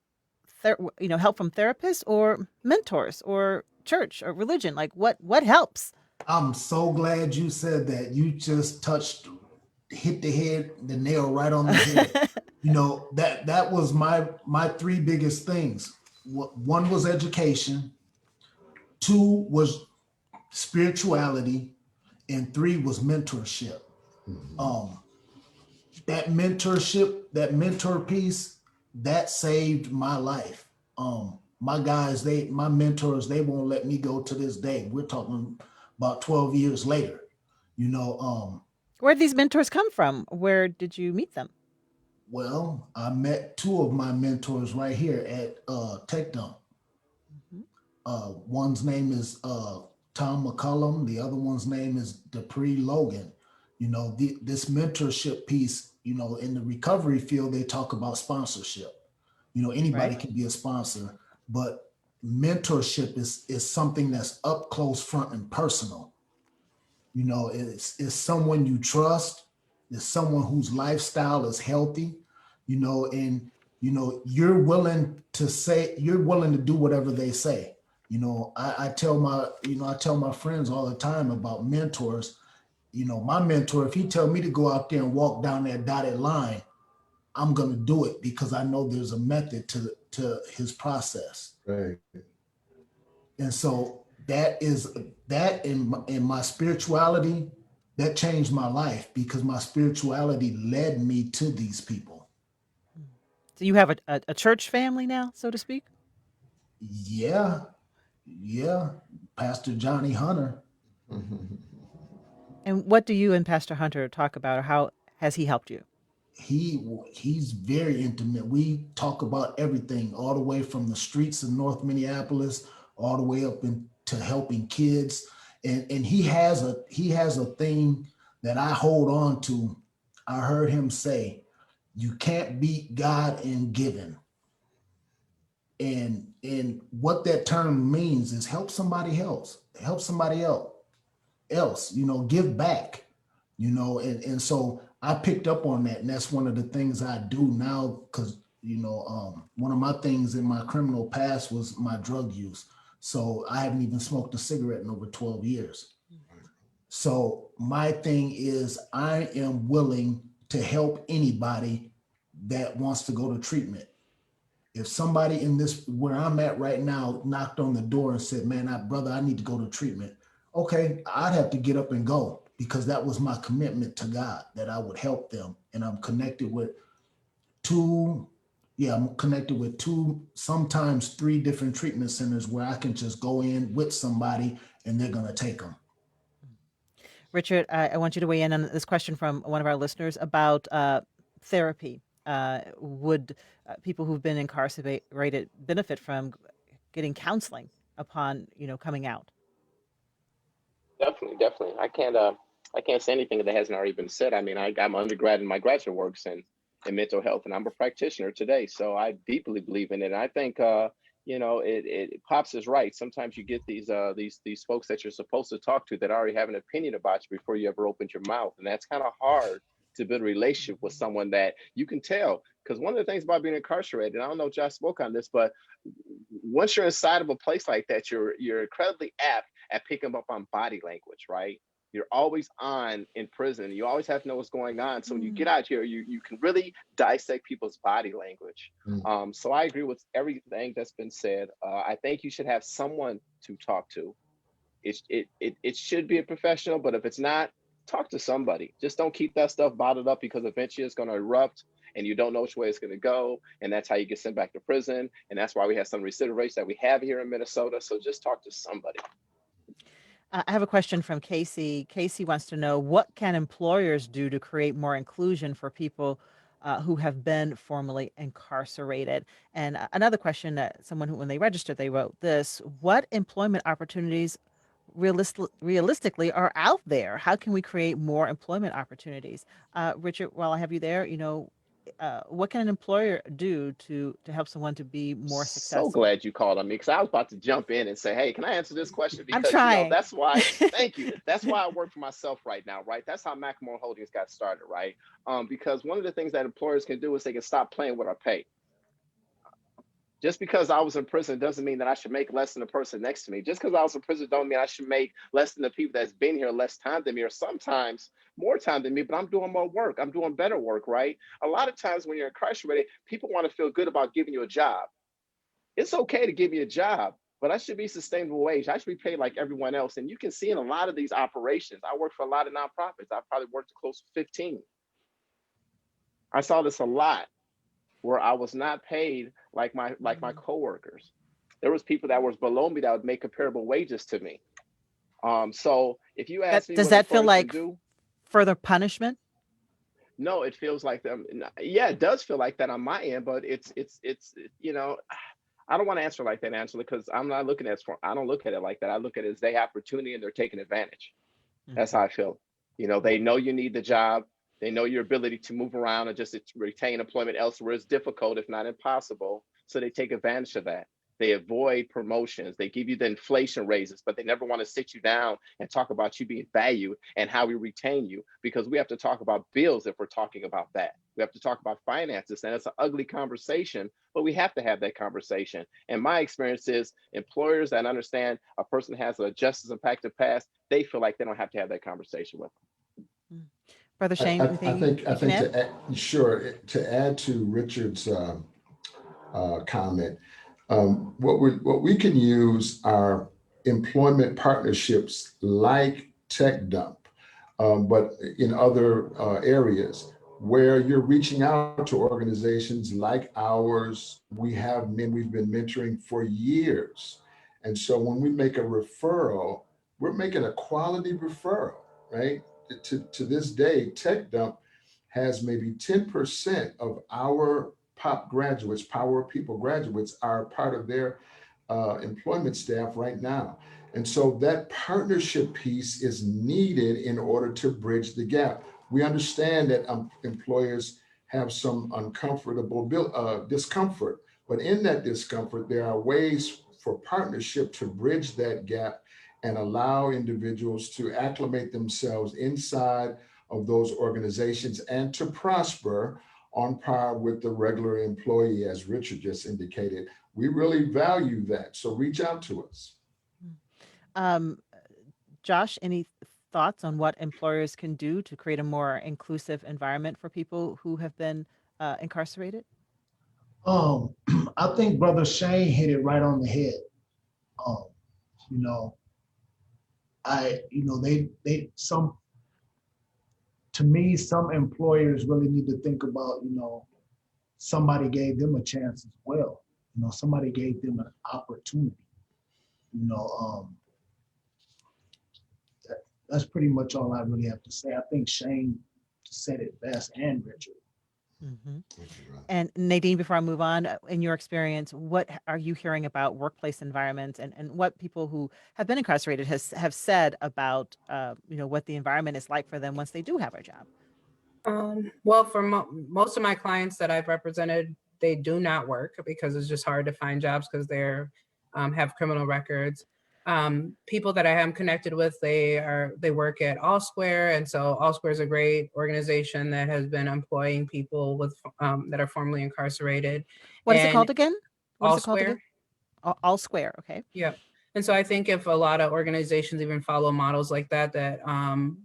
help from therapists or mentors or church or religion. Like what helps? I'm so glad you said that. You just hit the nail right on the head. That was my three biggest things. One was education, two was spirituality, and three was mentorship. Um, that mentor piece, that saved my life. My guys, my mentors, they won't let me go to this day. We're talking about 12 years later. Where did these mentors come from? Where did you meet them? Well, I met two of my mentors right here at Tech Dump. Mhm. One's name is Tom McCullum. The other one's name is Dupree Logan. This mentorship piece, in the recovery field, they talk about sponsorship. Anybody Right. can be a sponsor, but mentorship is something that's up close, front, and personal. It's someone you trust. It's someone whose lifestyle is healthy, and you're willing to do whatever they say. I tell my friends all the time about mentors. My mentor, if he tell me to go out there and walk down that dotted line, I'm gonna do it, because I know there's a method to his process. Right. And so that in my spirituality, that changed my life, because my spirituality led me to these people. So you have a church family now, so to speak? Yeah, Pastor Johnny Hunter. And what do you and Pastor Hunter talk about, or how has he helped you? He's very intimate. We talk about everything, all the way from the streets of North Minneapolis, all the way up into helping kids. And he has a thing that I hold on to. I heard him say, "You can't beat God in giving." And what that term means is help somebody else, give back. you know, and so I picked up on that, and that's one of the things I do now, because one of my things in my criminal past was my drug use. So I haven't even smoked a cigarette in over 12 years. So my thing is, I am willing to help anybody that wants to go to treatment. If somebody in this, where I'm at right now, knocked on the door and said, man, brother, I need to go to treatment. Okay, I'd have to get up and go, because that was my commitment to God, that I would help them. And I'm connected with two, sometimes three different treatment centers where I can just go in with somebody and they're going to take them. Richard, I want you to weigh in on this question from one of our listeners about therapy. Would people who've been incarcerated benefit from getting counseling upon, coming out? Definitely. I can't say anything that hasn't already been said. I mean, I got my undergrad and my graduate works in mental health, and I'm a practitioner today, so I deeply believe in it. And I think Pops is right. Sometimes you get these folks that you're supposed to talk to that already have an opinion about you before you ever opened your mouth, and that's kind of hard to build a relationship with someone that you can tell. Because one of the things about being incarcerated, and I don't know if Josh spoke on this, but once you're inside of a place like that, you're incredibly apt at picking up on body language, right? You're always on in prison. You always have to know what's going on. So when you get out here, you can really dissect people's body language. So I agree with everything that's been said. I think you should have someone to talk to. It should be a professional, but if it's not, talk to somebody. Just don't keep that stuff bottled up, because eventually it's going to erupt and you don't know which way it's going to go. And that's how you get sent back to prison. And that's why we have some recidivism rates that we have here in Minnesota. So just talk to somebody. I have a question from Casey. Casey wants to know, what can employers do to create more inclusion for people who have been formerly incarcerated? And another question that someone who, when they registered, they wrote this: what employment opportunities realistically are out there? How can we create more employment opportunities? Richard, while I have you there, what can an employer do to help someone to be more successful? So glad you called on me, because I was about to jump in and say, hey, can I answer this question? I'm Because trying. that's why, thank you. That's why I work for myself right now, right? That's how Mclemore Holdings got started, right? Because one of the things that employers can do is they can stop playing with our pay. Just because I was in prison doesn't mean that I should make less than the person next to me. Just because I was in prison don't mean I should make less than the people that's been here less time than me, or sometimes more time than me, but I'm doing more work. I'm doing better work, right? A lot of times when you're incarcerated, people want to feel good about giving you a job. It's okay to give you a job, but I should be sustainable wage. I should be paid like everyone else. And you can see in a lot of these operations, I work for a lot of nonprofits. I probably worked close to 15. I saw this a lot, where I was not paid like my coworkers. There was people that was below me that would make comparable wages to me. So if you ask me, does what that feel employers like can do, further punishment? no, it feels like them. Yeah, it does feel like that on my end, but it's I don't want to answer like that, Angela, because I'm not looking at it. I don't look at it like that. I look at it as they have opportunity and they're taking advantage. That's how I feel. They know you need the job. They know your ability to move around and just retain employment elsewhere is difficult, if not impossible. So they take advantage of that. They avoid promotions. They give you the inflation raises, but they never want to sit you down and talk about you being valued and how we retain you, because we have to talk about bills if we're talking about that. We have to talk about finances, and it's an ugly conversation, but we have to have that conversation. And my experience is employers that understand a person has a justice impacted past, they feel like they don't have to have that conversation with them. Brother Shane, I anything think you can add? to add to Richard's comment, what we can use are employment partnerships like Tech Dump, but in other areas where you're reaching out to organizations like ours. We've been mentoring for years. And so when we make a referral, we're making a quality referral, right? To this day, Tech Dump has maybe 10% of our POP graduates, Power People graduates, are part of their employment staff right now. And so that partnership piece is needed in order to bridge the gap. We understand that employers have some uncomfortable discomfort, but in that discomfort, there are ways for partnership to bridge that gap and allow individuals to acclimate themselves inside of those organizations and to prosper on par with the regular employee, as Richard just indicated. We really value that. So reach out to us. Um, Josh, any thoughts on what employers can do to create a more inclusive environment for people who have been incarcerated? I think Brother Shane hit it right on the head. Um, you know, they some to me, some employers really need to think about, somebody gave them a chance as well. Somebody gave them an opportunity. You know, that's pretty much all I really have to say. I think Shane said it best, and Richard. Mm-hmm. And Nadine, before I move on, in your experience, what are you hearing about workplace environments and what people who have been incarcerated have said about, what the environment is like for them once they do have a job? Well, for most of my clients that I've represented, they do not work because it's just hard to find jobs because they're have criminal records. People that I am connected with, they work at All Square, and so All Square is a great organization that has been employing people with that are formerly incarcerated. What is it And called again? What All is it called again? Square. All Square. Okay. Yeah. And so I think if a lot of organizations even follow models like that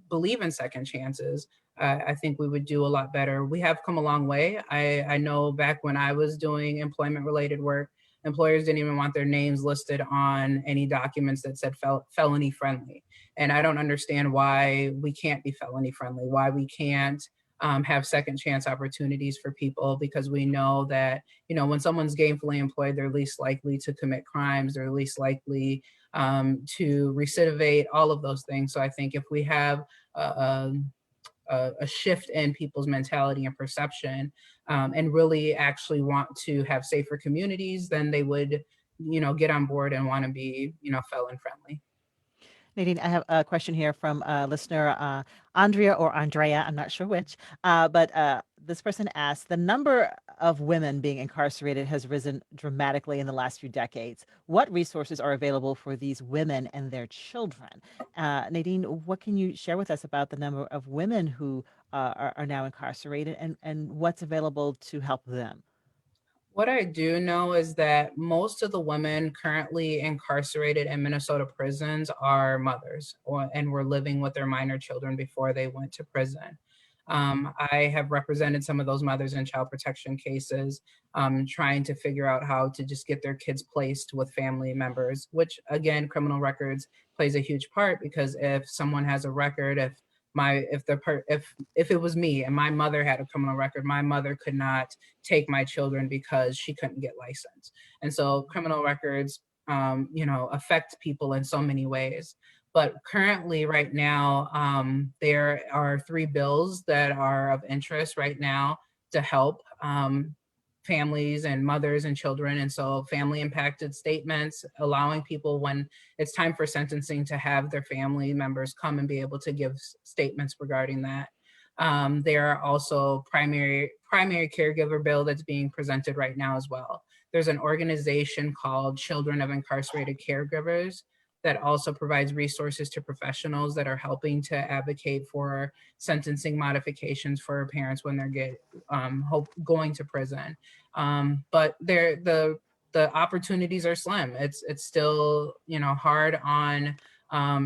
believe in second chances, I think we would do a lot better. We have come a long way. I know back when I was doing employment related work, employers didn't even want their names listed on any documents that said felony friendly. And I don't understand why we can't be felony friendly, why we can't have second chance opportunities for people, because we know that, when someone's gainfully employed, they're least likely to commit crimes, they're least likely to recidivate, all of those things. So I think if we have a shift in people's mentality and perception, and really actually want to have safer communities, then they would, get on board and want to be, felon friendly. Nadine, I have a question here from listener Andrea or Andrea, I'm not sure which, but this person asked, the number of women being incarcerated has risen dramatically in the last few decades. What resources are available for these women and their children? Nadine, what can you share with us about the number of women who are now incarcerated and what's available to help them? What I do know is that most of the women currently incarcerated in Minnesota prisons are mothers and were living with their minor children before they went to prison. I have represented some of those mothers in child protection cases, trying to figure out how to just get their kids placed with family members, which again, criminal records plays a huge part, because if someone has a record, if it was me and my mother had a criminal record, my mother could not take my children because she couldn't get licensed. And so criminal records, affect people in so many ways. But currently, right now, there are 3 bills that are of interest right now to help families and mothers and children. And so family impacted statements, allowing people when it's time for sentencing to have their family members come and be able to give statements regarding that. There are also primary caregiver bill that's being presented right now as well. There's an organization called Children of Incarcerated Caregivers that also provides resources to professionals that are helping to advocate for sentencing modifications for parents when they're going to prison. But the opportunities are slim. It's still hard on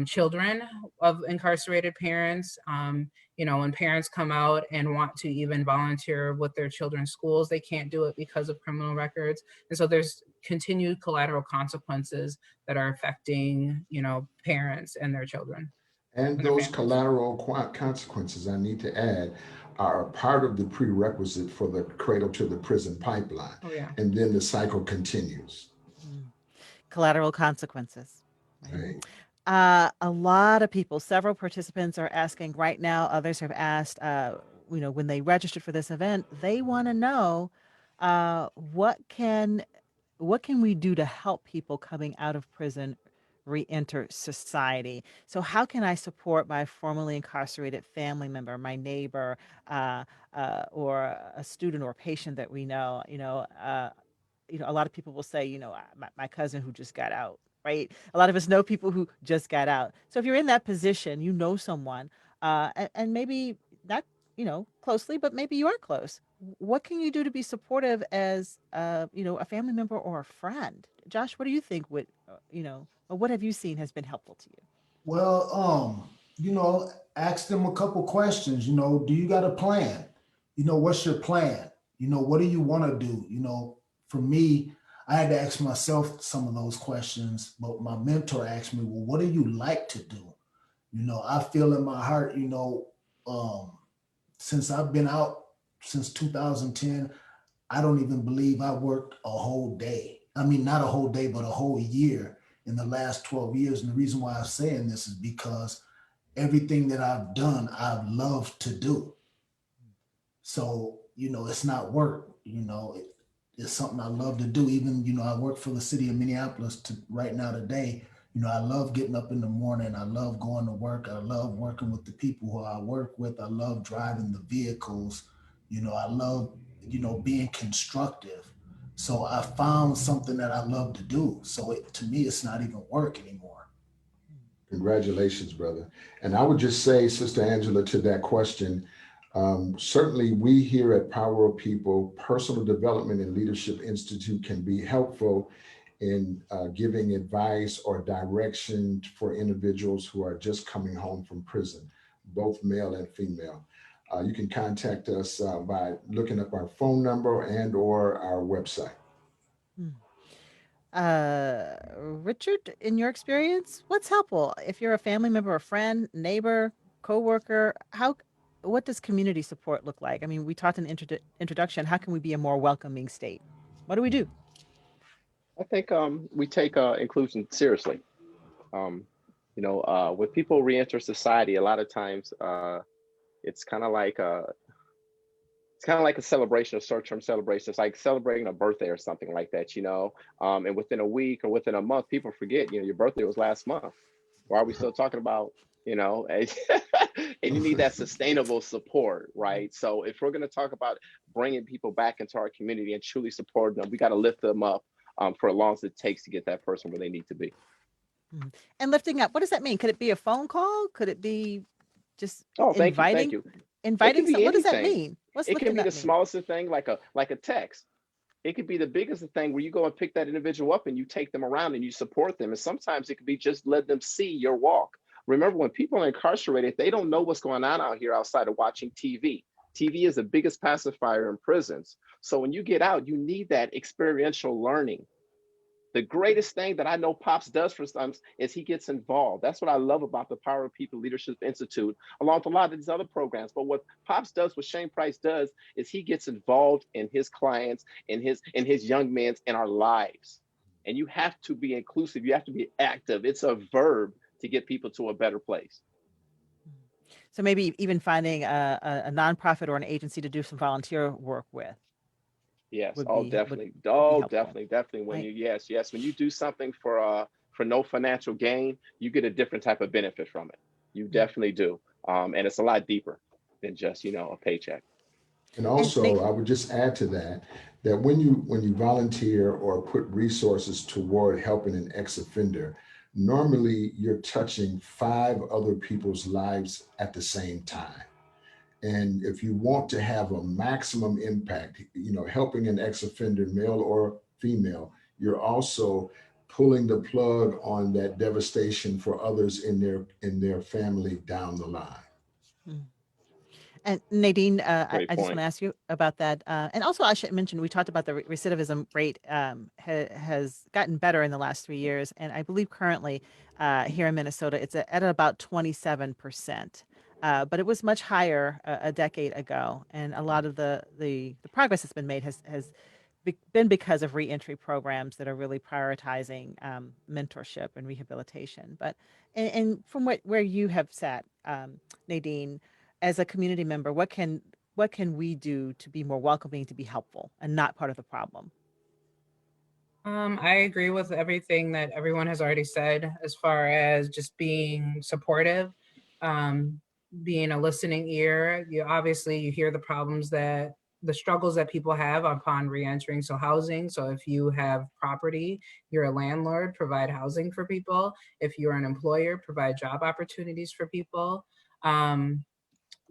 children of incarcerated parents. When parents come out and want to even volunteer with their children's schools, they can't do it because of criminal records. And so there's continued collateral consequences that are affecting, parents and their children. And those collateral consequences, I need to add, are a part of the prerequisite for the cradle to the prison pipeline. Oh, yeah. And then the cycle continues. Collateral consequences. Right. A lot of people, several participants are asking right now, others have asked, when they registered for this event, they want to know what can we do to help people coming out of prison re-enter society? So how can I support my formerly incarcerated family member, my neighbor, or a student or patient that we know? A lot of people will say, my cousin who just got out, right? A lot of us know people who just got out. So if you're in that position, someone, and maybe closely, but maybe you are close. What can you do to be supportive as, a family member or a friend? Josh, what do you think would, or what have you seen has been helpful to you? Well, ask them a couple questions. Do you got a plan? What's your plan? What do you want to do? For me, I had to ask myself some of those questions, but my mentor asked me, well, what do you like to do? I feel in my heart, um, since I've been out since 2010, I don't even believe I worked a whole day. I mean, not a whole day, but a whole year in the last 12 years. And the reason why I'm saying this is because everything that I've done, I've loved to do. So, it's not work, it's something I love to do. Even, I work for the city of Minneapolis right now today. I love getting up in the morning. I love going to work. I love working with the people who I work with. I love driving the vehicles. I love, being constructive. So I found something that I love to do. So to me, it's not even work anymore. Congratulations, brother. And I would just say, Sister Angela, to that question, certainly we here at Power of People, Personal Development and Leadership Institute can be helpful in giving advice or direction for individuals who are just coming home from prison, both male and female. You can contact us by looking up our phone number and or our website. Richard, in your experience, what's helpful if you're a family member, a friend, neighbor, coworker? What does community support look like? I mean, we talked in the introduction. How can we be a more welcoming state? What do we do? I think we take inclusion seriously. When people reenter society, a lot of times it's kind of like a celebration, a short-term celebration. It's like celebrating a birthday or something like that, and within a week or within a month, people forget, your birthday was last month. Why are we still talking about, and you need that sustainable support, right? So if we're going to talk about bringing people back into our community and truly supporting them, we got to lift them up for as long as it takes to get that person where they need to be. And lifting up, what does that mean? Could it be a phone call? Could it be just Thank you. inviting It could be what does that anything. mean? What's It can lifting be up the mean? smallest thing, like a text. It could be the biggest thing where you go and pick that individual up and you take them around and you support them. And sometimes it could be just let them see your walk. Remember, when people are incarcerated, they don't know what's going on out here outside of watching TV. TV is the biggest pacifier in prisons. So when you get out, you need that experiential learning. The greatest thing that I know Pops does for some is he gets involved. That's what I love about the Power of People Leadership Institute, along with a lot of these other programs. But what Pops does, what Shane Price does, is he gets involved in his clients, in his young men's, in our lives. And you have to be inclusive. You have to be active. It's a verb to get people to a better place. So maybe even finding a nonprofit or an agency to do some volunteer work with. Yes. Definitely. Definitely. When when you do something for no financial gain, you get a different type of benefit from it. You definitely do. And it's a lot deeper than just, a paycheck. And also, I would just add to that when you volunteer or put resources toward helping an ex-offender, normally you're touching 5 other people's lives at the same time. And if you want to have a maximum impact, helping an ex-offender, male or female, you're also pulling the plug on that devastation for others in their family down the line. And Nadine, I just want point. to ask you about that. And also, I should mention, we talked about the recidivism rate has gotten better in the last 3 years. And I believe currently here in Minnesota, it's at about 27%. But it was much higher a decade ago. And a lot of the progress that's been made has been because of reentry programs that are really prioritizing mentorship and rehabilitation. But and from where you have sat, Nadine, as a community member, what can we do to be more welcoming, to be helpful, and not part of the problem? I agree with everything that everyone has already said as far as just being supportive, being a listening ear. You hear the problems the struggles that people have upon reentering. So housing. So if you have property, you're a landlord, provide housing for people. If you're an employer, provide job opportunities for people.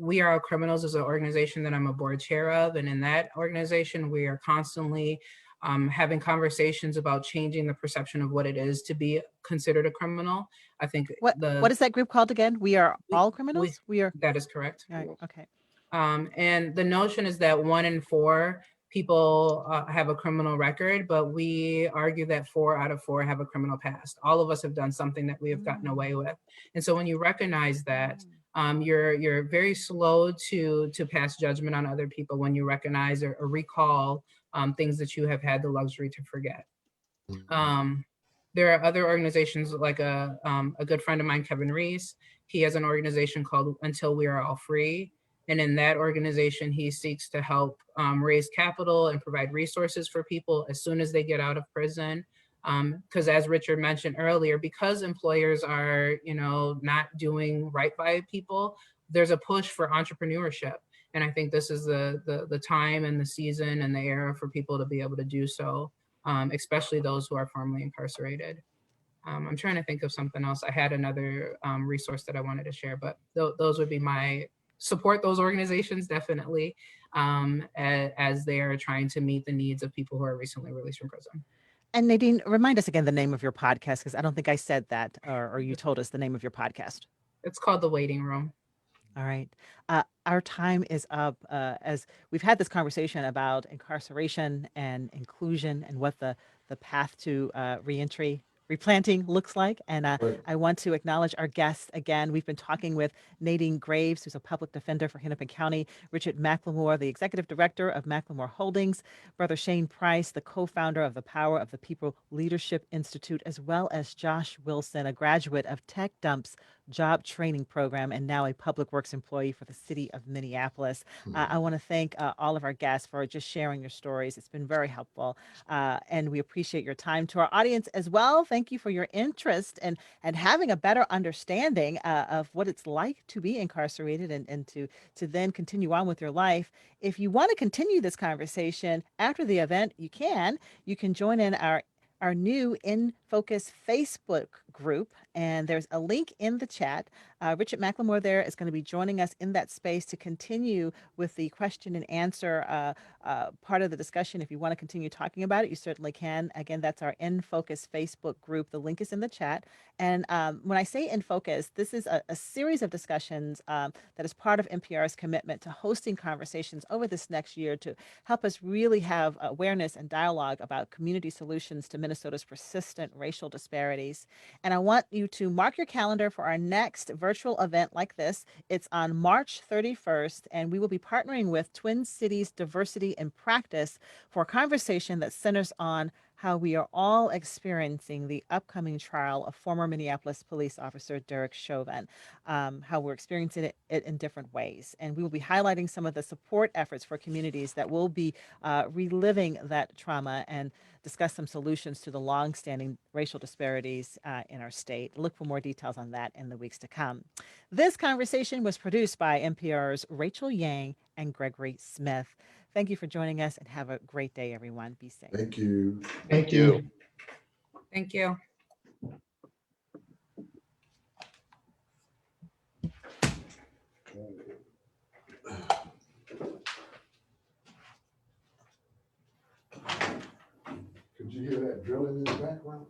We Are All Criminals is an organization that I'm a board chair of. And in that organization, we are constantly having conversations about changing the perception of what it is to be considered a criminal. I think What is that group called again? We Are All Criminals? We are. That is correct. Right, okay. And the notion is that 1 in 4 people have a criminal record, but we argue that 4 out of 4 have a criminal past. All of us have done something that we have gotten away with. And so when you recognize that, you're very slow to pass judgment on other people when you recognize or recall things that you have had the luxury to forget. There are other organizations like a good friend of mine, Kevin Reese. He has an organization called Until We Are All Free. And in that organization, he seeks to help raise capital and provide resources for people as soon as they get out of prison. Because as Richard mentioned earlier, because employers are, not doing right by people, there's a push for entrepreneurship. And I think this is the time and the season and the era for people to be able to do so, especially those who are formerly incarcerated. I'm trying to think of something else. I had another resource that I wanted to share, but those would be my support those organizations definitely as they are trying to meet the needs of people who are recently released from prison. And Nadine, remind us again the name of your podcast, because I don't think I said that, or you told us the name of your podcast. It's called The Waiting Room. All right. Our time is up. As we've had this conversation about incarceration and inclusion and what the path to reentry, replanting looks like. And I want to acknowledge our guests again. We've been talking with Nadine Graves, who's a public defender for Hennepin County, Richard Mclemore, the executive director of Mclemore Holdings, Brother Shane Price, the co-founder of the Power of the People Leadership Institute, as well as Josh Wilson, a graduate of Tech Dump's job training program and now a public works employee for the city of Minneapolis. I want to thank all of our guests for just sharing your stories. It's been very helpful, and we appreciate your time. To our audience as well, thank you for your interest and having a better understanding of what it's like to be incarcerated and to then continue on with your life. If you want to continue this conversation after the event, you can join in our new In Focus Facebook group, and there's a link in the chat. Richard Mclemore there is going to be joining us in that space to continue with the question and answer part of the discussion. If you want to continue talking about it, you certainly can. Again, that's our In Focus Facebook group. The link is in the chat. And when I say In Focus, this is a series of discussions that is part of NPR's commitment to hosting conversations over this next year to help us really have awareness and dialogue about community solutions to Minnesota's persistent racial disparities. And I want you to mark your calendar for our next virtual event like this. It's on March 31st, and we will be partnering with Twin Cities Diversity in Practice for a conversation that centers on how we are all experiencing the upcoming trial of former Minneapolis police officer Derek Chauvin, how we're experiencing it in different ways. And we will be highlighting some of the support efforts for communities that will be reliving that trauma and discuss some solutions to the longstanding racial disparities in our state. Look for more details on that in the weeks to come. This conversation was produced by NPR's Rachel Yang and Gregory Smith. Thank you for joining us and have a great day, everyone. Be safe. Thank you. Thank you. Thank you. Could you hear that drilling in the background?